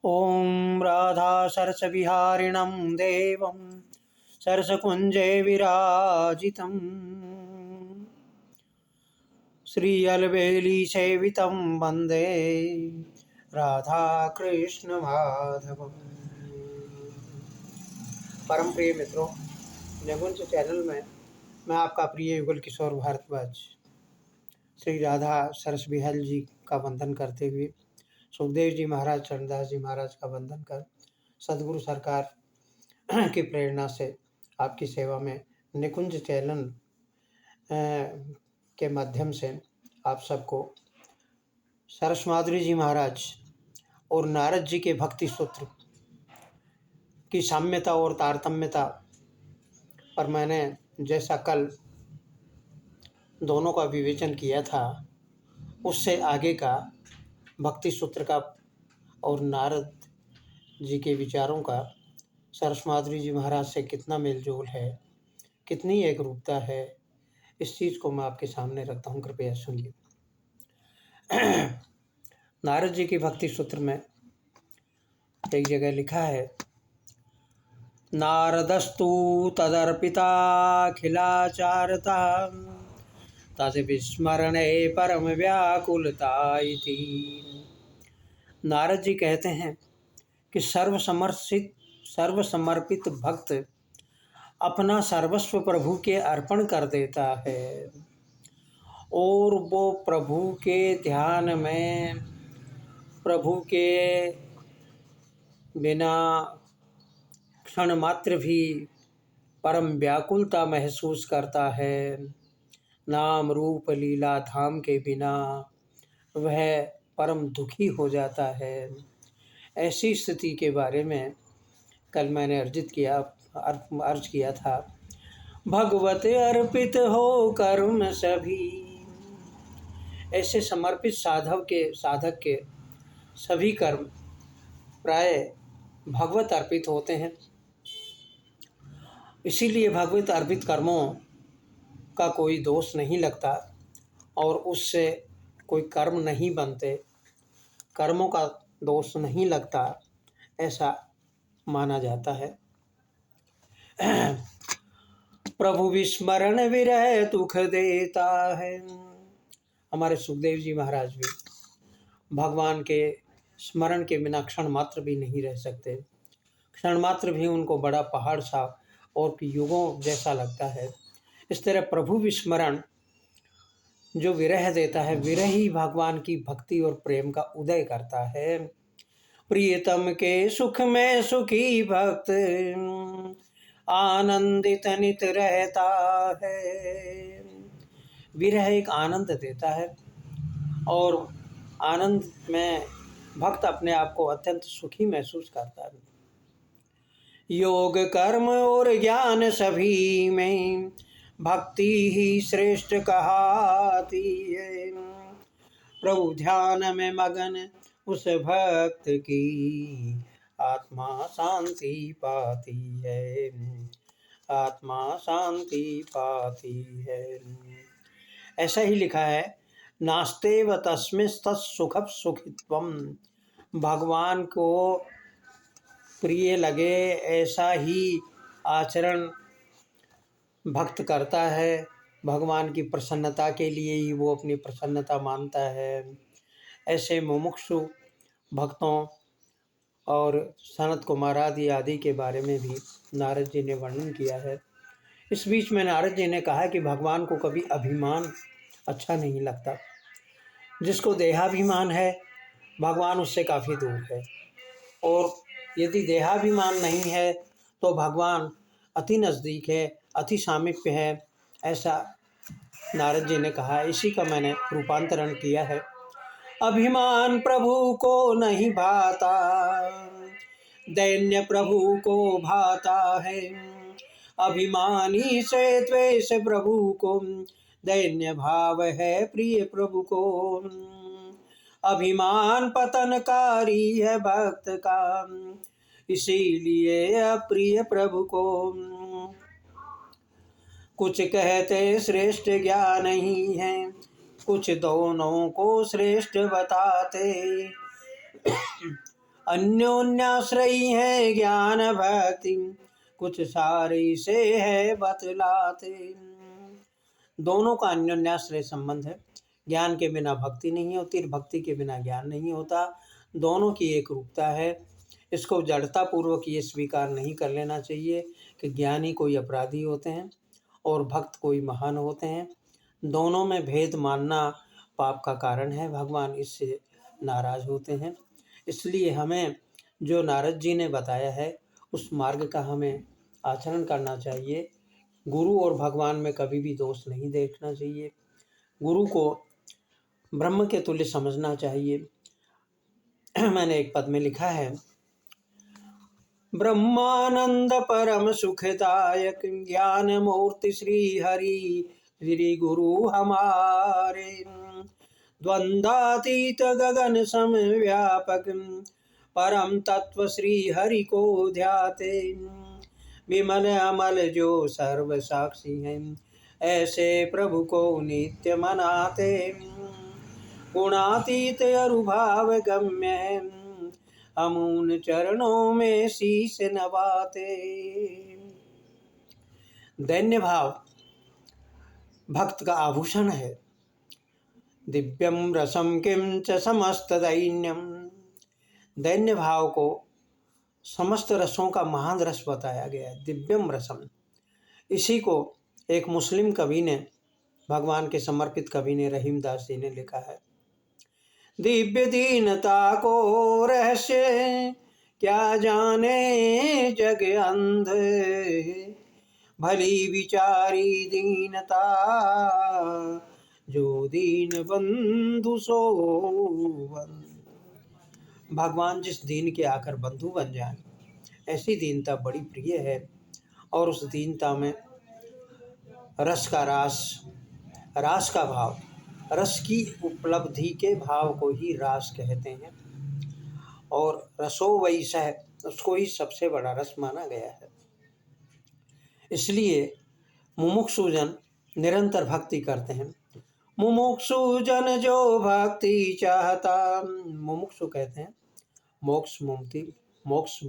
ॐ राधा सरसविहारिणं देवं सरसकुञ्जे विराजितं श्रीअलवेलीसेवितं वन्दे राधाकृष्णमाधवम्। परम प्रिय मित्रों, निकुंज चैनल में मैं आपका प्रिय युगल किशोर भारद्वाज श्री राधा सरस बिहारी जी का वंदन करते हुए सुखदेव जी महाराज, चरणदास जी महाराज का वंदन कर सदगुरु सरकार की प्रेरणा से आपकी सेवा में निकुंज चैनल के माध्यम से आप सबको सरस माधुरी जी महाराज और नारद जी के भक्ति सूत्र की साम्यता और तारतम्यता पर मैंने जैसा कल दोनों का विवेचन किया था, उससे आगे का भक्ति सूत्र का और नारद जी के विचारों का सरस माधुरी जी महाराज से कितना मेलजोल है, कितनी एक रूपता है, इस चीज़ को मैं आपके सामने रखता हूँ। कृपया सुनिए। नारद जी की भक्ति सूत्र में एक जगह लिखा है, नारदस्तु तदर्पिताखिलाचारता तद विस्मरणे परम व्याकुलता इति। नारद जी कहते हैं कि सर्वसमर्पित भक्त अपना सर्वस्व प्रभु के अर्पण कर देता है और वो प्रभु के ध्यान में, प्रभु के बिना क्षण मात्र भी परम व्याकुलता महसूस करता है। नाम रूप लीला धाम के बिना वह परम दुखी हो जाता है। ऐसी स्थिति के बारे में कल मैंने अर्ज किया था। भगवत अर्पित हो कर्म सभी, ऐसे समर्पित साधक के सभी कर्म प्राय भगवत अर्पित होते हैं। इसीलिए भगवत अर्पित कर्मों का कोई दोष नहीं लगता और उससे कोई कर्म नहीं बनते, कर्मों का दोष नहीं लगता, ऐसा माना जाता है। प्रभु विस्मरण विरह दुख देता है। हमारे सुखदेव जी महाराज भी भगवान के स्मरण के बिना क्षण मात्र भी नहीं रह सकते। क्षण मात्र भी उनको बड़ा पहाड़ सा और युगों जैसा लगता है। इस तरह प्रभु विस्मरण जो विरह देता है, विरह ही भगवान की भक्ति और प्रेम का उदय करता है। प्रियतम के सुख में सुखी भक्त आनंदित नित रहता है। विरह एक आनंद देता है और आनंद में भक्त अपने आप को अत्यंत सुखी महसूस करता है। योग कर्म और ज्ञान सभी में भक्ति ही श्रेष्ठ कहाती है। प्रभु ध्यान में मगन उस भक्त की आत्मा शांति पाती है, आत्मा शांति पाती है। ऐसा ही लिखा है, नास्तेव तस्मिंस्तत्सुखं सुखित्वम्। भगवान को प्रिय लगे ऐसा ही आचरण भक्त करता है। भगवान की प्रसन्नता के लिए ही वो अपनी प्रसन्नता मानता है। ऐसे मुमुक्षु भक्तों और सनत कुमार आदि के बारे में भी नारद जी ने वर्णन किया है। इस बीच में नारद जी ने कहा कि भगवान को कभी अभिमान अच्छा नहीं लगता। जिसको देहाभिमान है, भगवान उससे काफ़ी दूर है, और यदि देहाभिमान नहीं है तो भगवान अति नज़दीक है, अति सामीप्य है, ऐसा नारद जी ने कहा। इसी का मैंने रूपांतरण किया है। अभिमान प्रभु को नहीं भाता, दैन्य प्रभु को भाता है। अभिमानी से द्वेष प्रभु को, दैन्य भाव है प्रिय प्रभु को। अभिमान पतनकारी है भक्त का, इसीलिए अप्रिय प्रभु को। कुछ कहते श्रेष्ठ ज्ञान ही है, कुछ दोनों को श्रेष्ठ बताते। अन्योन्याश्रयी है ज्ञान भक्ति, कुछ सारी से है बतलाते। दोनों का अन्योन्याश्रय संबंध है। ज्ञान के बिना भक्ति नहीं होती, भक्ति के बिना ज्ञान नहीं होता। दोनों की एक रूपता है। इसको जड़ता पूर्वक ये स्वीकार नहीं कर लेना चाहिए कि ज्ञानी कोई अपराधी होते हैं और भक्त कोई महान होते हैं। दोनों में भेद मानना पाप का कारण है। भगवान इससे नाराज होते हैं। इसलिए हमें जो नारद जी ने बताया है उस मार्ग का हमें आचरण करना चाहिए। गुरु और भगवान में कभी भी दोष नहीं देखना चाहिए। गुरु को ब्रह्म के तुल्य समझना चाहिए। मैंने एक पद में लिखा है, ब्रह्मानंद परम सुखदायक ज्ञान मूर्ति श्री हरि, श्री गुरु हमारे। द्वंद्वातीत गगन सम व्यापक, परम तत्व श्री हरि को ध्याते। विमल अमल जो सर्व साक्षी हैं, ऐसे प्रभु को नित्य मनाते। गुणातीत अरुभाव गम्य, हम उन चरणों में शीश नवाते। दैन्य भाव भक्त का आभूषण है। दिव्यम रसम किम च समस्त दैन्यम। दैन्य भाव को समस्त रसों का महान रस बताया गया है, दिव्यम रसम। इसी को एक मुस्लिम कवि ने, भगवान के समर्पित कवि ने, रहीमदास जी ने लिखा है, दिव्य दीनता को रहस्य क्या जाने जग अंध, भली विचारी दीनता जो दीन बंधु सो बंधु। भगवान जिस दीन के आकर बंधु बन जाए, ऐसी दीनता बड़ी प्रिय है। और उस दीनता में रस का रास का भाव, रस की उपलब्धि के भाव को ही रास कहते हैं। और रसो वैसह, उसको ही सबसे बड़ा रस माना गया है। इसलिए मुमुक्षुजन निरंतर भक्ति करते हैं। मुमुक्षुजन जो भक्ति चाहता, मुमुक्षु कहते हैं मोक्ष मुक्ति, मोक्ष